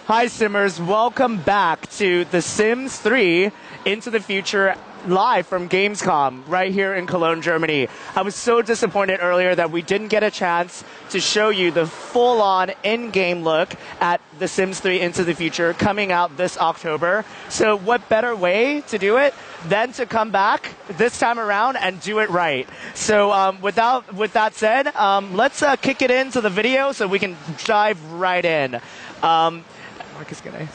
Hi Simmers, welcome back to The Sims 3 Into the Future live from Gamescom right here in Cologne, Germany. I was so disappointed earlier that we didn't get a chance to show you the full-on in-game look at The Sims 3 Into the Future coming out this October. So what better way to do it than to come back this time around and do it right. So with that said, let's kick it into the video so we can dive right in. Marcus, good night.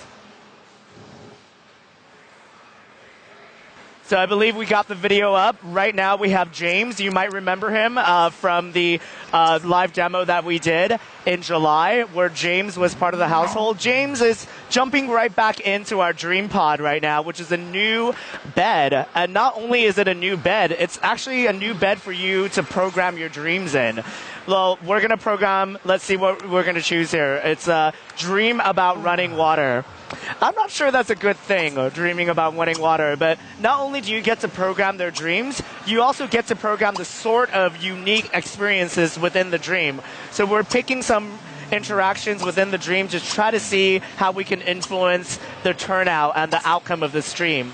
So I believe we got the video up. Right now we have James. You might remember him from the live demo that we did in July, where James was part of the household. James is jumping right back into our Dream Pod right now, which is a new bed. And not only is it a new bed, it's actually a new bed for you to program your dreams in. Well, we're going to program, let's see what we're going to choose here. It's Dream About Running Water. I'm not sure that's a good thing, dreaming about winning water, but not only do you get to program their dreams, you also get to program the sort of unique experiences within the dream. So we're picking some interactions within the dream to try to see how we can influence the turnout and the outcome of this dream.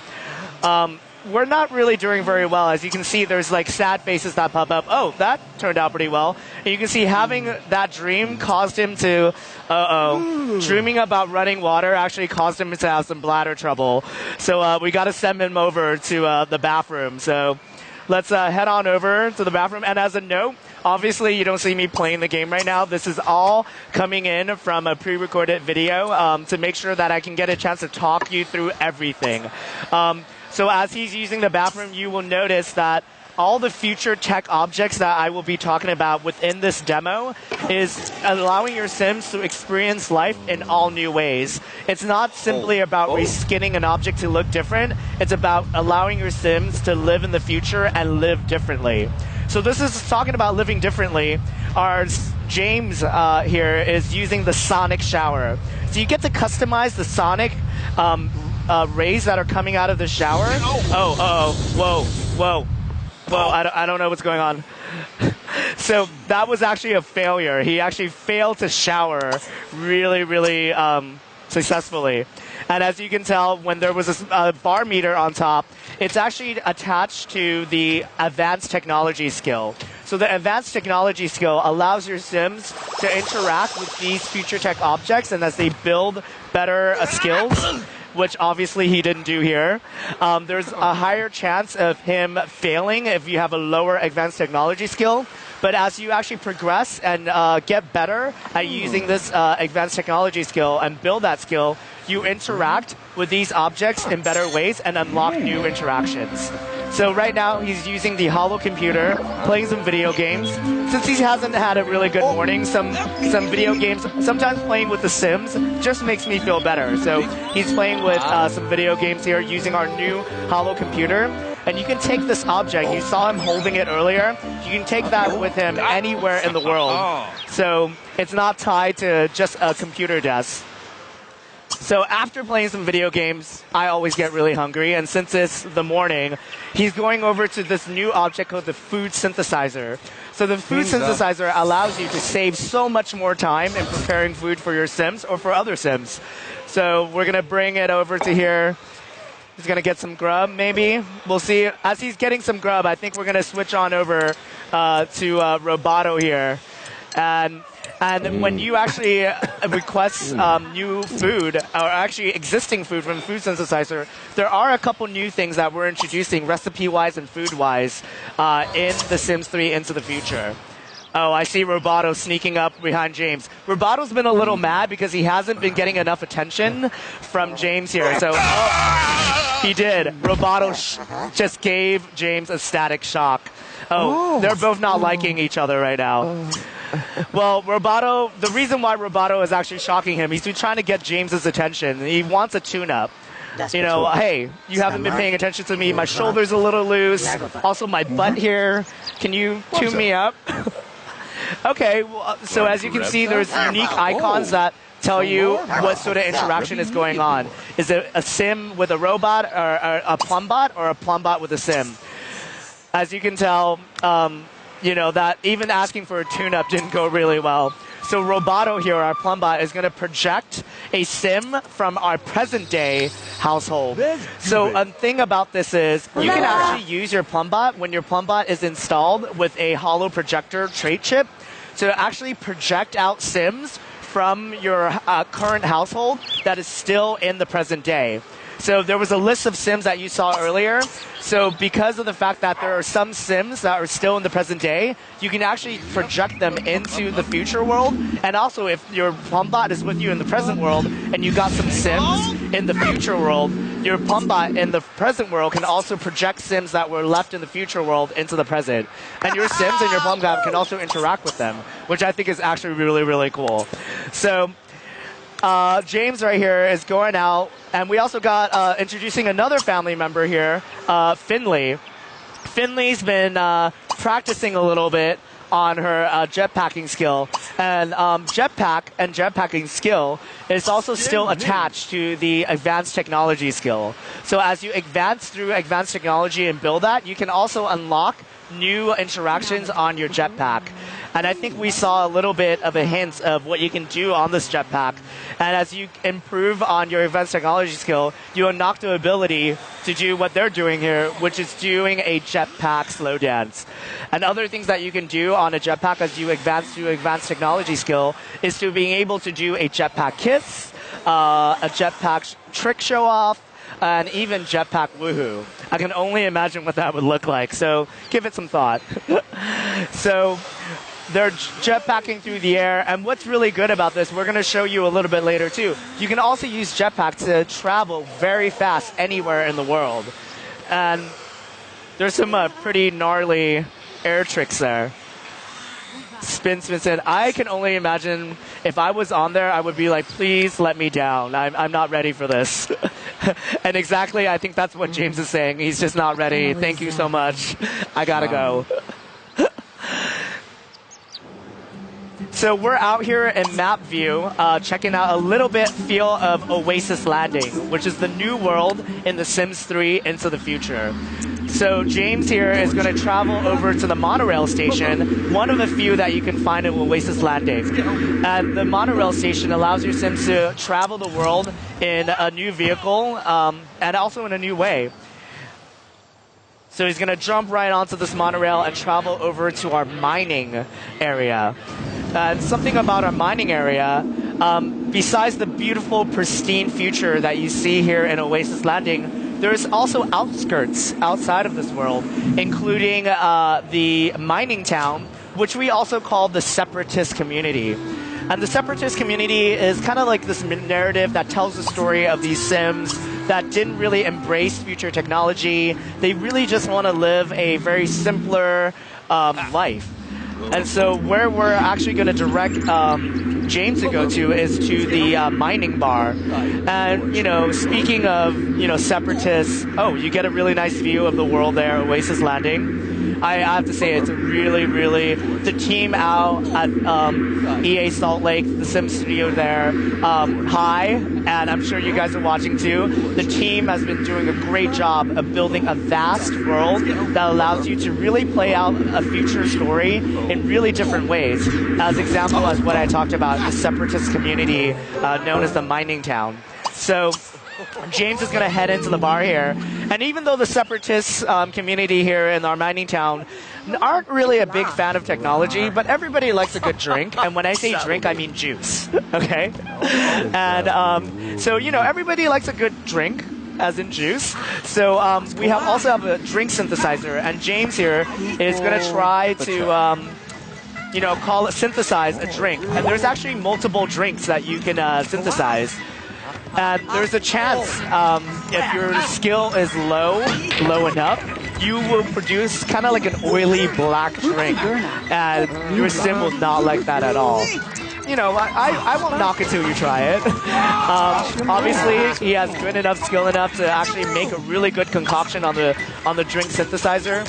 We're not really doing very well. As you can see, there's like sad faces that pop up. Oh, that turned out pretty well. And you can see having that dream caused him to, dreaming about running water actually caused him to have some bladder trouble. So we got to send him over to the bathroom. So let's head on over to the bathroom. And as a note, obviously you don't see me playing the game right now. This is all coming in from a pre-recorded video to make sure that I can get a chance to talk you through everything. So as he's using the bathroom, you will notice that all the future tech objects that I will be talking about within this demo is allowing your Sims to experience life in all new ways. It's not simply about reskinning an object to look different. It's about allowing your Sims to live in the future and live differently. So this is talking about living differently. Our James here is using the Sonic shower. So you get to customize the Sonic rays that are coming out of the shower. Whoa. I don't know what's going on. So that was actually a failure. He actually failed to shower really successfully. And as you can tell, when there was a bar meter on top, it's actually attached to the advanced technology skill. So the advanced technology skill allows your Sims to interact with these future tech objects, and as they build better skills, which obviously he didn't do here, there's a higher chance of him failing if you have a lower advanced technology skill. But as you actually progress and get better at using this advanced technology skill and build that skill, you interact with these objects in better ways and unlock new interactions. So right now he's using the Holo computer, playing some video games. Since he hasn't had a really good morning, some video games, sometimes playing with The Sims just makes me feel better. So he's playing with some video games here using our new Holo computer. And you can take this object, you saw him holding it earlier, you can take that with him anywhere in the world. So it's not tied to just a computer desk. So after playing some video games, I always get really hungry, and since it's the morning, he's going over to this new object called the food synthesizer. So the food synthesizer allows you to save so much more time in preparing food for your Sims or for other Sims. So we're going to bring it over to here. He's going to get some grub, maybe. We'll see. As he's getting some grub, I think we're going to switch on over to Roboto here. And when you actually request new food, or actually existing food from the food synthesizer, there are a couple new things that we're introducing recipe-wise and food-wise in The Sims 3 Into the Future. Oh, I see Roboto sneaking up behind James. Roboto's been a little mad because he hasn't been getting enough attention from James here. So, he did. Roboto just gave James a static shock. They're both not liking each other right now. Well, Roboto, the reason why Roboto is actually shocking him, he's been trying to get James's attention. He wants a tune-up. You know, hey, you haven't been paying attention to me. My shoulder's a little loose. Also, my butt here. Can you tune me up? Okay, well, so as you can see, there's unique icons that tell you what sort of interaction is going on. Is it a Sim with a robot, or a Plumbot, or a Plumbot with a Sim? As you can tell, you know, that even asking for a tune-up didn't go really well. So Roboto here, our Plumbot, is going to project a sim from our present day household. So a thing about this is you can actually use your Plumbot when your Plumbot is installed with a hollow projector trait chip to actually project out sims from your current household that is still in the present day. So there was a list of sims that you saw earlier. So because of the fact that there are some sims that are still in the present day, you can actually project them into the future world. And also if your Plumbot is with you in the present world and you got some sims in the future world, your Plumbot in the present world can also project sims that were left in the future world into the present. And your sims and your Plumbot can also interact with them, which I think is actually really, really cool. So James right here is going out, and we also got introducing another family member here, Finley. Finley's been practicing a little bit on her jetpacking skill, and jetpack and jetpacking skill is also still attached to the advanced technology skill. So as you advance through advanced technology and build that, you can also unlock new interactions on your jetpack. And I think we saw a little bit of a hint of what you can do on this jetpack. And as you improve on your advanced technology skill, you unlock the ability to do what they're doing here, which is doing a jetpack slow dance. And other things that you can do on a jetpack as you advance through advanced technology skill is to being able to do a jetpack kiss, a jetpack trick show off, and even jetpack woohoo. I can only imagine what that would look like, so give it some thought. So they're jetpacking through the air, and what's really good about this, we're going to show you a little bit later too. You can also use jetpack to travel very fast anywhere in the world. And there's some pretty gnarly air tricks there. Spin, spin, spin. I can only imagine if I was on there, I would be like, please let me down. I'm not ready for this. And exactly, I think that's what James is saying. He's just not ready. Thank you so much. I gotta go. So we're out here in map view, checking out a little bit feel of Oasis Landing, which is the new world in The Sims 3 Into the Future. So James here is going to travel over to the monorail station, one of a few that you can find in Oasis Landing. And the monorail station allows your Sims to travel the world in a new vehicle and also in a new way. So he's going to jump right onto this monorail and travel over to our mining area. And something about our mining area, besides the beautiful, pristine future that you see here in Oasis Landing, there's also outskirts outside of this world, including the mining town, which we also call the Separatist community. And the Separatist community is kind of like this narrative that tells the story of these Sims that didn't really embrace future technology. They really just want to live a very simpler life. And so where we're actually going to direct James to go to is to the mining bar. And, you know, speaking of, you know, separatists, oh, you get a really nice view of the world there, Oasis Landing. I have to say, it's really, really, the team out at EA Salt Lake, the Sim Studio there, hi, and I'm sure you guys are watching too. The team has been doing a great job of building a vast world that allows you to really play out a future story in really different ways. As example, as what I talked about, the separatist community known as the mining town. So James is going to head into the bar here. And even though the separatist community here in our mining town aren't really a big fan of technology, but everybody likes a good drink. And when I say drink, I mean juice. Okay? And so, you know, everybody likes a good drink, as in juice. So we also have a drink synthesizer. And James here is going to try to you know, synthesize a drink. And there's actually multiple drinks that you can synthesize. And there's a chance, if your skill is low enough, you will produce kind of like an oily black drink. And your sim will not like that at all. You know, I won't knock it till you try it. Obviously, he has good enough skill enough to actually make a really good concoction on the drink synthesizer.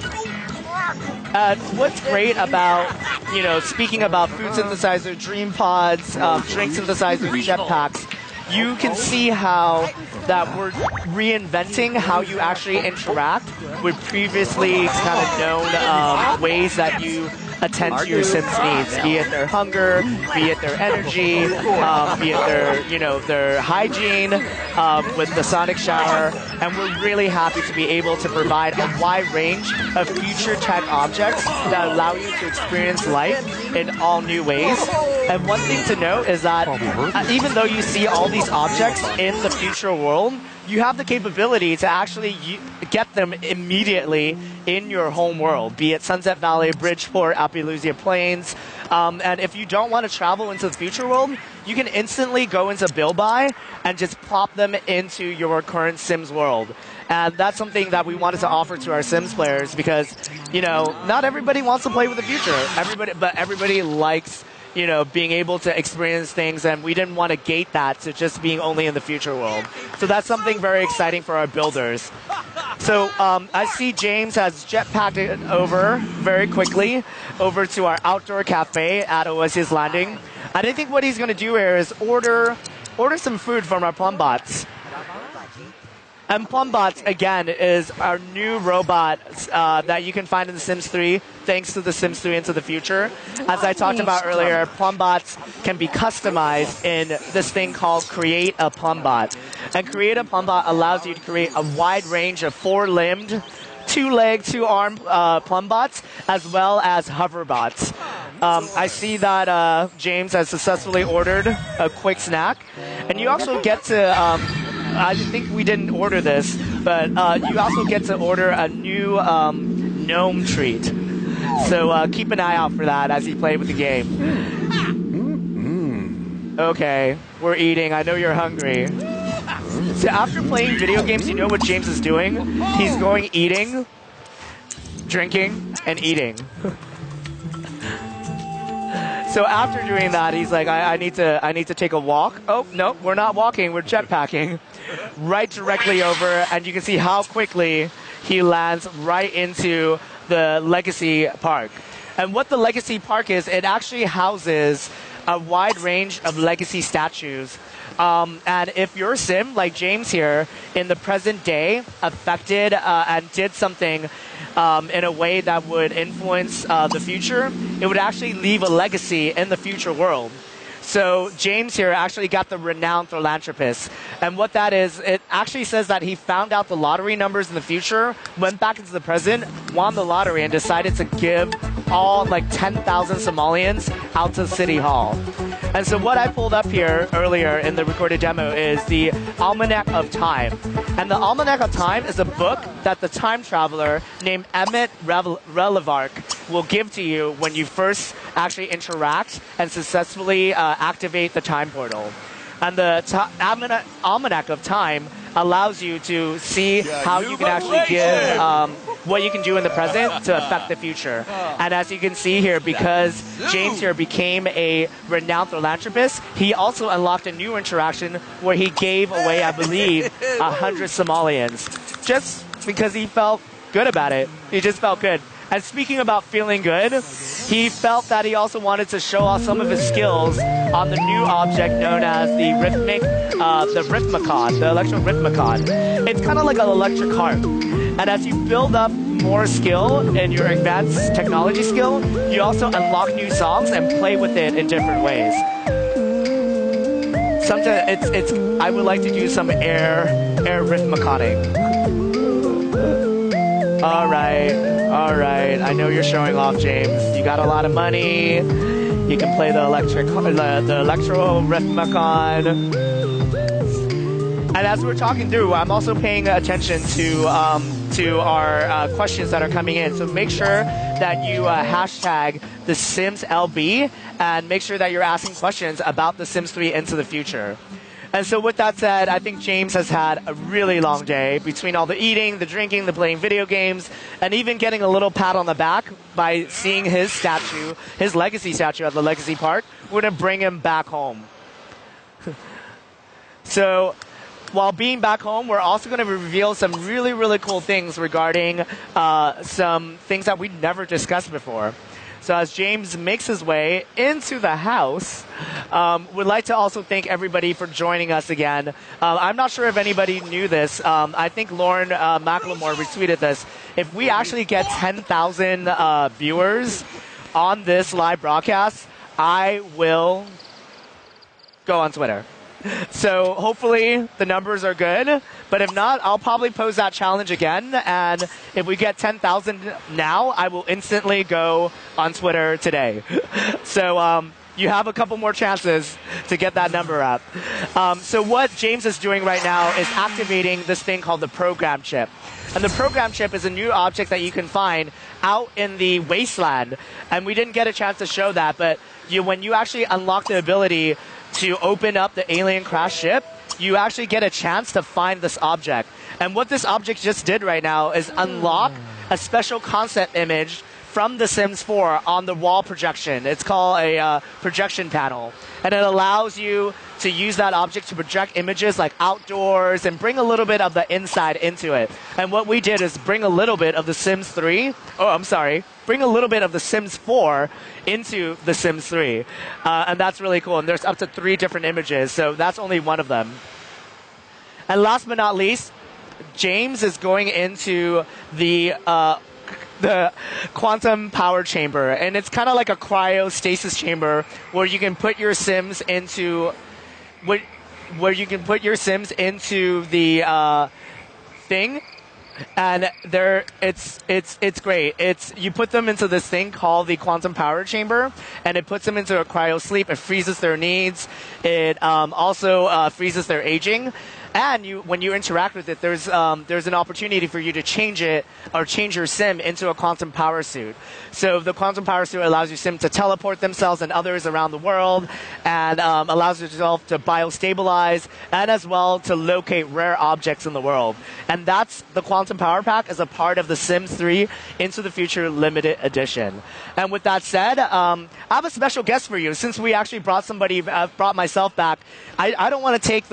And what's great about, you know, speaking about food synthesizer, dream pods, drink synthesizer, jetpacks, you can see how that we're reinventing how you actually interact with previously kind of known ways that you attend to your Sims needs, be it their hunger, be it their energy, be it their hygiene with the Sonic Shower. And we're really happy to be able to provide a wide range of future tech objects that allow you to experience life in all new ways. And one thing to note is that even though you see all these objects in the future world, you have the capability to actually get them immediately in your home world, be it Sunset Valley, Bridgeport, Appalachia Plains. And if you don't want to travel into the future world, you can instantly go into Build Buy and just plop them into your current Sims world. And that's something that we wanted to offer to our Sims players because, not everybody wants to play with the future. Everybody likes being able to experience things, and we didn't want to gate that to just being only in the future world. So that's something very exciting for our builders. So I see James has jetpacked it over very quickly over to our outdoor cafe at Oasis Landing. And I think what he's going to do here is order some food from our Plumbots. And Plumbots, again, is our new robot that you can find in The Sims 3, thanks to The Sims 3 Into the Future. As I talked about earlier, Plumbots can be customized in this thing called Create a Plumbot. And Create a Plumbot allows you to create a wide range of 4-limbed, 2-leg, 2-arm Plumbots, as well as hoverbots. I see that James has successfully ordered a quick snack. And you also get to... I think we didn't order this, but you also get to order a new gnome treat. So keep an eye out for that as you play with the game. Okay, we're eating. I know you're hungry. So after playing video games, you know what James is doing? He's going eating, drinking, and eating. So after doing that, he's like, I need to take a walk. Oh, no, we're not walking. We're jetpacking. Right directly over, and you can see how quickly he lands right into the Legacy Park. And what the Legacy Park is, it actually houses a wide range of Legacy statues. And if your Sim, like James here, in the present day, affected and did something in a way that would influence the future, it would actually leave a legacy in the future world. So James here actually got the renowned philanthropist. And what that is, it actually says that he found out the lottery numbers in the future, went back into the present, won the lottery, and decided to give all 10,000 Somalians out to City Hall. And so what I pulled up here earlier in the recorded demo is the Almanac of Time. And the Almanac of Time is a book that the time traveler named Emmett Relevark will give to you when you first actually interact and successfully activate the time portal. And the Almanac of Time allows you to see how you can actually give what you can do in the present to affect the future. And as you can see here, because James here became a renowned philanthropist, he also unlocked a new interaction where he gave away, I believe, 100 Somalians. Just because he felt good about it. He just felt good. And speaking about feeling good, he felt that he also wanted to show off some of his skills on the new object known as the Rhythmicon, the Electro Rhythmicon. It's kind of like an electric harp. And as you build up more skill in your advanced technology skill, you also unlock new songs and play with it in different ways. Sometimes I would like to do some air rhythmiconing. All right. I know you're showing off, James. You got a lot of money. You can play the Electro Rhythmicon. And as we're talking through, I'm also paying attention to our questions that are coming in. So make sure that you hashtag the Sims LB and make sure that you're asking questions about the Sims 3 Into the Future. And so with that said, I think James has had a really long day between all the eating, the drinking, the playing video games, and even getting a little pat on the back by seeing his statue, his legacy statue at the Legacy Park. We're going to bring him back home. So while being back home, we're also going to reveal some really, really cool things regarding some things that we never discussed before. So as James makes his way into the house, we'd like to also thank everybody for joining us again. I'm not sure if anybody knew this. I think Lauren McLemore retweeted this. If we actually get 10,000 viewers on this live broadcast, I will go on Twitter. So hopefully the numbers are good, but if not, I'll probably pose that challenge again. And if we get 10,000 now, I will instantly go on Twitter today. So you have a couple more chances to get that number up. So what James is doing right now is activating this thing called the program chip. And the program chip is a new object that you can find out in the wasteland. And we didn't get a chance to show that, but when you actually unlock the ability to open up the alien crash ship, you actually get a chance to find this object. And what this object just did right now is unlock a special concept image from The Sims 4 on the wall projection. It's called a projection panel. And it allows you to use that object to project images like outdoors and bring a little bit of the inside into it. And what we did is bring a little bit of The Sims 3, bring a little bit of The Sims 4 into The Sims 3. And that's really cool. And there's up to 3 different images, so that's only one of them. And last but not least, James is going into the quantum power chamber, and it's kind of like a cryostasis chamber where you can put your Sims into the thing, and it's great. You put them into this thing called the quantum power chamber, and it puts them into a cryo sleep. It freezes their needs. It also freezes their aging. And when you interact with it, there's an opportunity for you to change it or change your sim into a quantum power suit. So the quantum power suit allows your sim to teleport themselves and others around the world, and allows yourself to biostabilize and as well to locate rare objects in the world. And that's the quantum power pack as a part of the Sims 3 Into the Future limited edition. And with that said, I have a special guest for you. Since we actually brought myself back, I don't want to take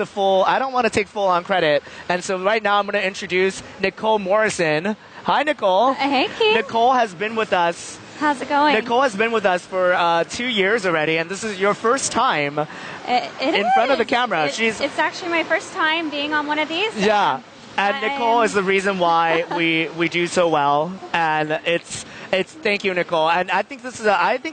full on credit. And so right now I'm going to introduce Nicole Morrison. Hi, Nicole. Hey, Keith. Nicole has been with us. How's it going? Nicole has been with us for 2 years already, and this is your first time in front of the camera. It's actually my first time being on one of these. Yeah. And Nicole is the reason why we do so well. And it's thank you, Nicole. And I think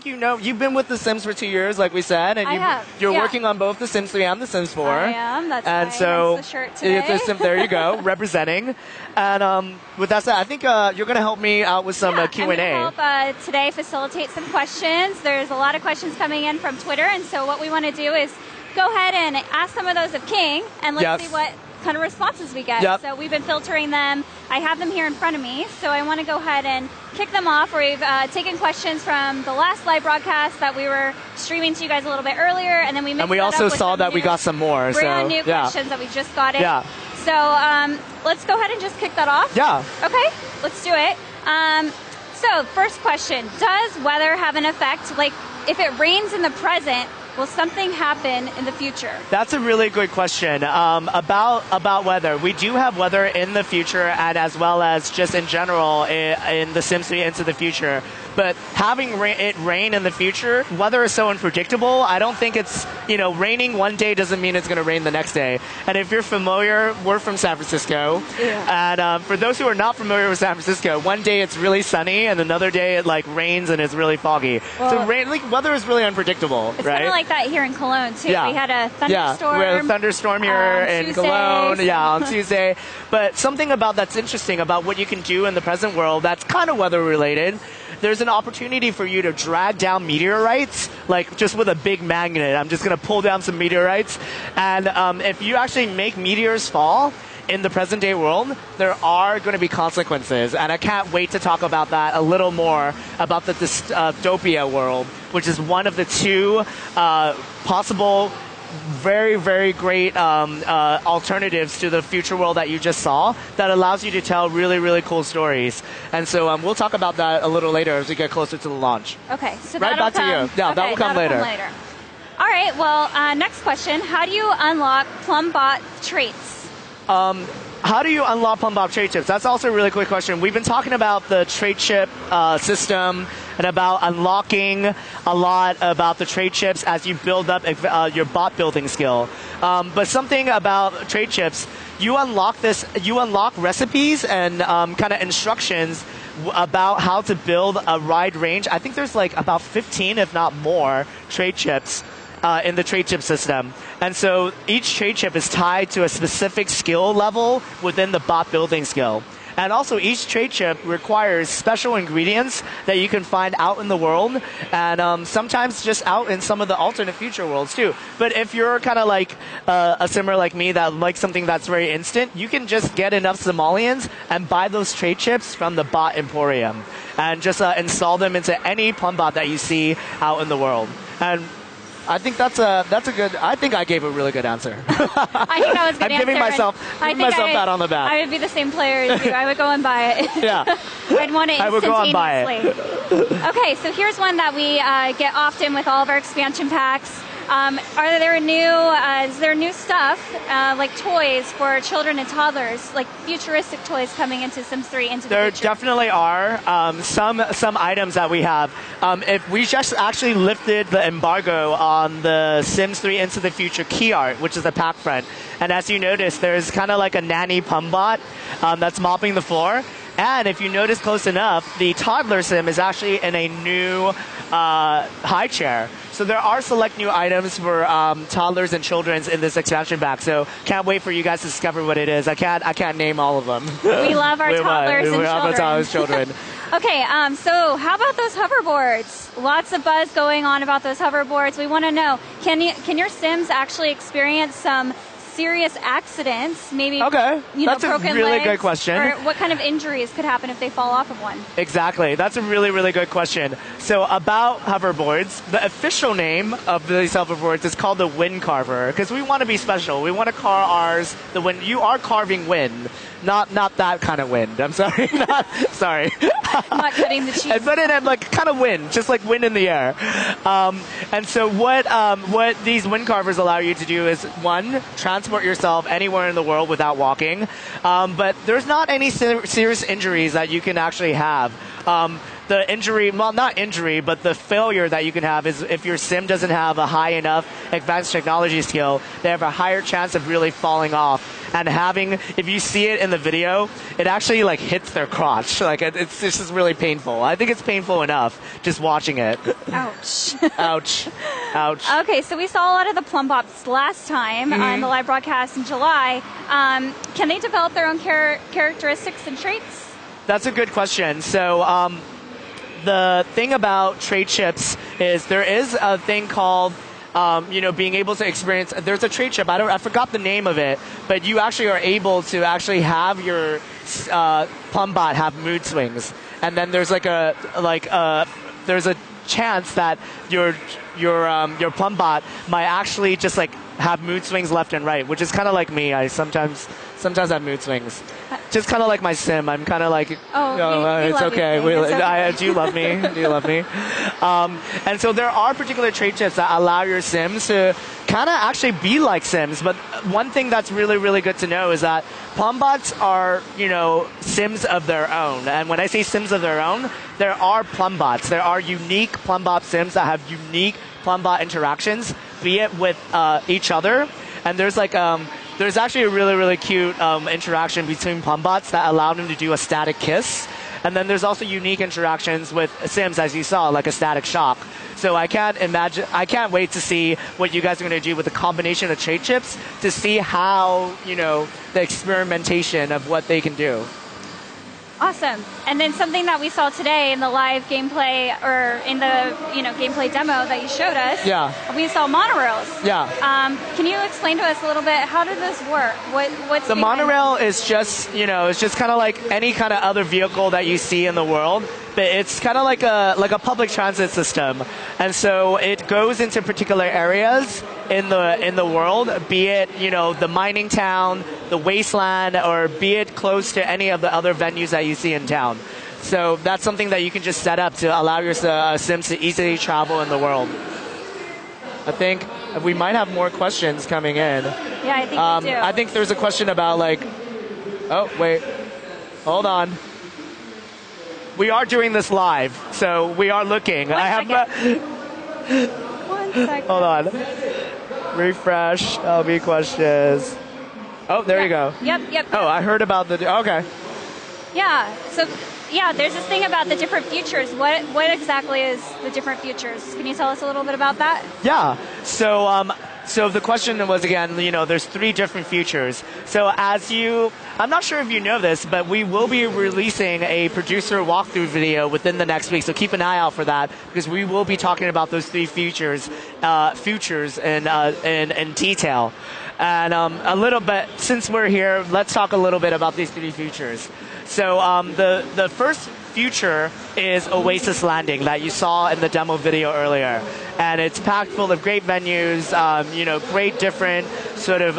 you've been with The Sims for 2 years, like we said, and you're working on both The Sims 3 and The Sims 4. I am. That's and why so the shirt today. There you go, representing. And with that said, I think you're going to help me out with some Q&A. I'm going to help today facilitate some questions. There's a lot of questions coming in from Twitter, and so what we want to do is go ahead and ask some of those of King, and let's see what kind of responses we get. Yep. So we've been filtering them. I have them here in front of me, so I want to go ahead and kick them off. We've taken questions from the last live broadcast that we were streaming to you guys a little bit earlier, and then we also saw that we got some more. Brand new questions that we just got in. Yeah. So let's go ahead and just kick that off. Yeah. Okay, let's do it. So first question, does weather have an effect? Like if it rains in the present, will something happen in the future? That's a really good question. About weather. We do have weather in the future, and as well as just in general in The Sims 3 Into the Future. But having it rain in the future, weather is so unpredictable. I don't think it's, raining one day doesn't mean it's going to rain the next day. And if you're familiar, we're from San Francisco. Yeah. And for those who are not familiar with San Francisco, one day it's really sunny, and another day it rains and it's really foggy. Well, so weather is really unpredictable, it's right? Kind of like that here in Cologne too. Yeah. We had a thunderstorm. We had a thunderstorm here in Tuesday. Cologne. Yeah, on Tuesday. But something that's interesting about what you can do in the present world that's kind of weather related. There's an opportunity for you to drag down meteorites, just with a big magnet. I'm just going to pull down some meteorites. And if you actually make meteors fall in the present day world, there are going to be consequences. And I can't wait to talk about that a little more, about the dystopia world, which is one of the 2 possible very, very great alternatives to the future world that you just saw that allows you to tell really, really cool stories. And so we'll talk about that a little later as we get closer to the launch. Okay, so right back to you. Yeah, that will come later. All right, well, next question. How do you unlock Plumbot traits? How do you unlock Plumbot trait chips? That's also a really quick question. We've been talking about the trait chip system and about unlocking a lot about the trait chips as you build up your bot building skill. But something about trait chips, you unlock recipes and kind of instructions about how to build a wide range. I think there's like about 15, if not more, trade chips in the trade chip system. And so each trade chip is tied to a specific skill level within the bot building skill. And also each trade chip requires special ingredients that you can find out in the world, and sometimes just out in some of the alternate future worlds too. But if you're kind of like a simmer like me that likes something that's very instant, you can just get enough simoleons and buy those trade chips from the bot emporium and just install them into any plum bot that you see out in the world. And I think that's a good. I think I gave a really good answer. I think that was a good I'm giving myself pat on the back. I would be the same player as you. I would go and buy it. Yeah. I'd want it instantaneously. I would go and buy it. Okay, so here's one that we get often with all of our expansion packs. Are there is there new stuff like toys for children and toddlers, like futuristic toys coming into Sims 3 into the future? There definitely are some items that we have. If we just actually lifted the embargo on the Sims 3 Into the Future key art, which is the pack front, and as you notice, there's kind of like a nanny pum bot that's mopping the floor. And if you notice close enough, the toddler sim is actually in a new high chair. So there are select new items for toddlers and children in this expansion pack. So can't wait for you guys to discover what it is. I can't name all of them. We love our toddlers and children. We love our toddlers children. Okay, so how about those hoverboards? Lots of buzz going on about those hoverboards. We want to know, can your Sims actually experience some serious accidents, maybe that's broken a really legs, good question. or what kind of injuries could happen if they fall off of one? Exactly. That's a really, really good question. So about hoverboards, the official name of these hoverboards is called the Wind Carver, because we want to be special. We want to carve ours the wind. You are carving wind, not that kind of wind. I'm sorry. Sorry. I'm not cutting the cheese. But it like kind of wind, just like wind in the air. And so what these wind carvers allow you to do is, one, transport yourself anywhere in the world without walking. But there's not any serious injuries that you can actually have. The injury, well, not injury, but the failure that you can have is if your sim doesn't have a high enough advanced technology skill, they have a higher chance of really falling off. And if you see it in the video, it actually like hits their crotch. Like it's just really painful. I think it's painful enough just watching it. Ouch. Ouch. Ouch. Okay, so we saw a lot of the plum bots last time on the live broadcast in July. Can they develop their own characteristics and traits? That's a good question. So the thing about trade chips is there is a thing called being able to experience. There's a trade chip. I forgot the name of it, but you actually are able to actually have your plum bot have mood swings, and then there's there's a chance that your plum bot might actually just like have mood swings left and right, which is kind of like me. I sometimes have mood swings. Just kind of like my sim. I'm kind of like, you it's okay. Do you love me? Do you love me? And so there are particular trait chips that allow your sims to kind of actually be like sims. But one thing that's really, really good to know is that plum bots are, sims of their own. And when I say sims of their own, there are plum bots. There are unique plum bot sims that have unique plum bot interactions, be it with each other. And there's actually a really, really cute interaction between plum bots that allowed them to do a static kiss. And then there's also unique interactions with sims, as you saw, like a static shock. So I can't wait to see what you guys are going to do with the combination of trait chips to see how, the experimentation of what they can do. Awesome. And then something that we saw today in the live gameplay, or in the gameplay demo that you showed us. Yeah. We saw monorails. Yeah. Can you explain to us a little bit, how does this work? What's the monorail is just it's just kind of like any kind of other vehicle that you see in the world, but it's kind of like a public transit system, and so it goes into particular areas in the world, be it the mining town, the wasteland, or be it close to any of the other venues that you see in town. So that's something that you can just set up to allow your sims to easily travel in the world. I think we might have more questions coming in. Yeah, I think we do. I think there's a question about oh wait, hold on. We are doing this live, so we are looking. One second. Hold on. Refresh. LB questions. Oh, there you go. Yep. Oh, I heard about okay. Yeah. So yeah, there's this thing about the different futures. What exactly is the different futures? Can you tell us a little bit about that? Yeah. So the question was again, there's 3 different futures. So I'm not sure if you know this, but we will be releasing a producer walkthrough video within the next week. So keep an eye out for that because we will be talking about those 3 futures in detail. And a little bit, since we're here, let's talk a little bit about these 3 futures. So the first future is Oasis Landing that you saw in the demo video earlier. And it's packed full of great venues, great different sort of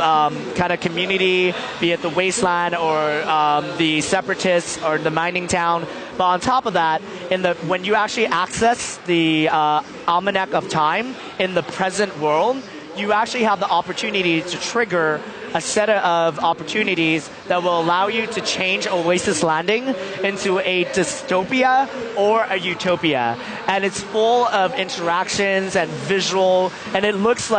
kind of community, be it the Wasteland or the Separatists or the mining town. But on top of that, when you actually access the Almanac of Time in the present world, you actually have the opportunity to trigger a set of opportunities that will allow you to change Oasis Landing into a dystopia or a utopia. And it's full of interactions and visual, and it looks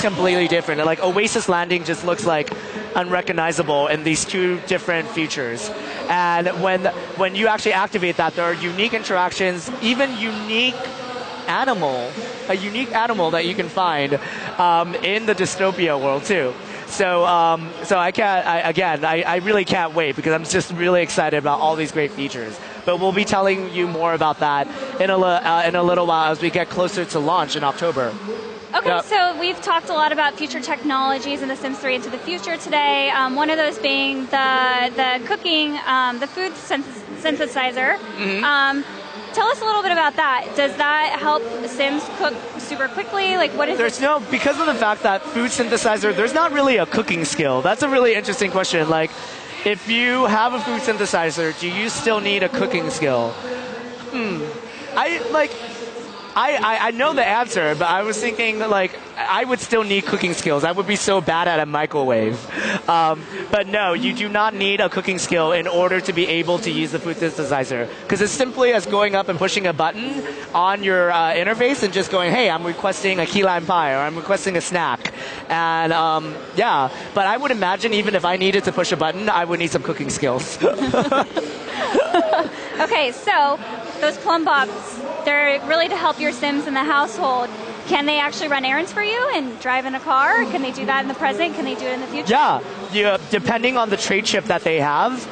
completely different. Like Oasis Landing just looks like unrecognizable in these 2 different futures. And when you actually activate that, there are unique interactions, even a unique animal that you can find in the dystopia world too. So I really can't wait because I'm just really excited about all these great features. But we'll be telling you more about that in a little while as we get closer to launch in October. Okay, Yep. so we've talked a lot about future technologies in The Sims 3 Into the Future today. One of those being the cooking, the food synthesizer. Mm-hmm. Tell us a little bit about that. Does that help Sims cook super quickly? Like, what is it? Because of the fact that food synthesizer, there's not really a cooking skill. That's a really interesting question. Like, if you have a food synthesizer, do you still need a cooking skill? I know the answer, but I was thinking I would still need cooking skills. I would be so bad at a microwave. But no, you do not need a cooking skill in order to be able to use the food synthesizer. Because it's simply as going up and pushing a button on your interface and just going, hey, I'm requesting a key lime pie or I'm requesting a snack. And but I would imagine even if I needed to push a button, I would need some cooking skills. Okay, so those plumb bots, they're really to help your Sims in the household. Can they actually run errands for you and drive in a car? Can they do that in the present? Can they do it in the future? Yeah, depending on the trait chip that they have,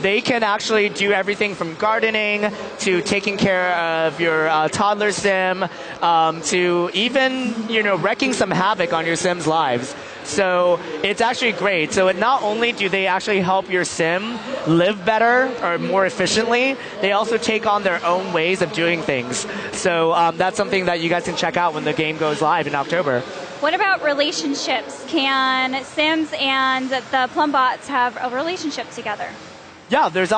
they can actually do everything from gardening to taking care of your toddler sim to even wreaking some havoc on your Sims' lives. So it's actually great. So not only do they actually help your sim live better or more efficiently, they also take on their own ways of doing things. So that's something that you guys can check out when the game goes live in October. What about relationships? Can Sims and the plumb bots have a relationship together? Yeah, there's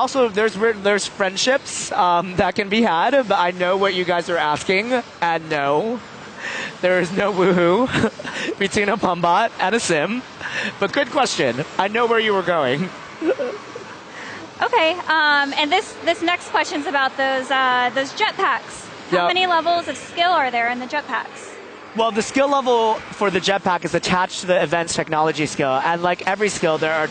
friendships that can be had, but I know what you guys are asking, and no. There is no woohoo between a plumb bot and a sim. But good question. I know where you were going. Okay, and this next question's about those jetpacks. How many levels of skill are there in the jetpacks? Well, the skill level for the jetpack is attached to the event's technology skill. And like every skill, there are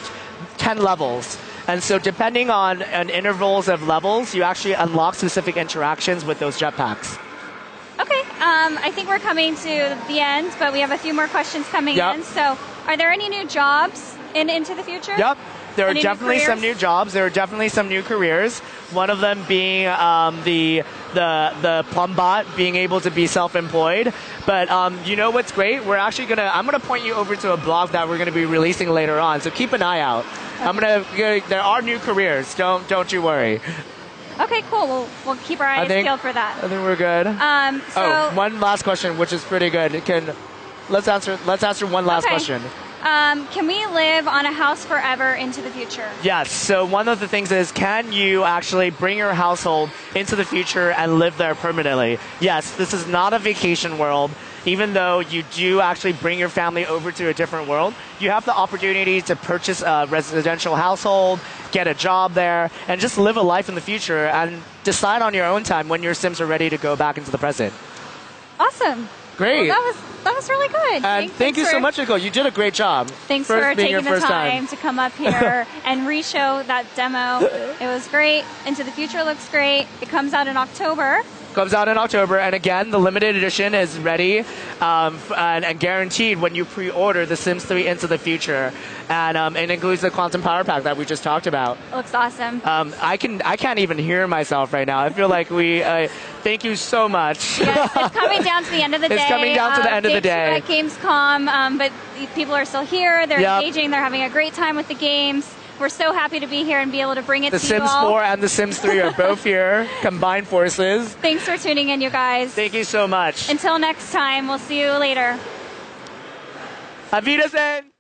10 levels. And so depending on intervals of levels, you actually unlock specific interactions with those jetpacks. Okay, I think we're coming to the end, but we have a few more questions coming in. So are there any new jobs into the future? Yep. There are definitely some new jobs. There are definitely some new careers. One of them being the plumb bot being able to be self-employed. But you know what's great? I'm gonna point you over to a blog that we're gonna be releasing later on. So keep an eye out. Okay. There are new careers. Don't you worry. Okay, cool. We'll keep our eyes peeled for that. I think we're good. One last question, which is pretty good. Let's answer one last question. Can we live on a house forever into the future? Yes. So one of the things is, can you actually bring your household into the future and live there permanently? Yes, this is not a vacation world. Even though you do actually bring your family over to a different world, you have the opportunity to purchase a residential household, get a job there, and just live a life in the future and decide on your own time when your Sims are ready to go back into the present. Awesome. great. Well, that was really good. And thank you so much, Nicole. You did a great job. Thanks for taking the time to come up here and re-show that demo. It was great. Into the Future looks great. It comes out in October. Comes out in October, and again, the limited edition is ready and guaranteed when you pre-order The Sims 3 Into the Future, and it includes the Quantum Power Pack that we just talked about. It looks awesome. I can't even hear myself right now. I feel like we thank you so much. Yes, it's coming down to the end of the day. It's coming down to the end of the day. At gamescom, but people are still here. They're engaging. They're having a great time with the games. We're so happy to be here and be able to bring it to you all. The Sims 4 and The Sims 3 are both here, combined forces. Thanks for tuning in, you guys. Thank you so much. Until next time, we'll see you later. Auf Wiedersehen!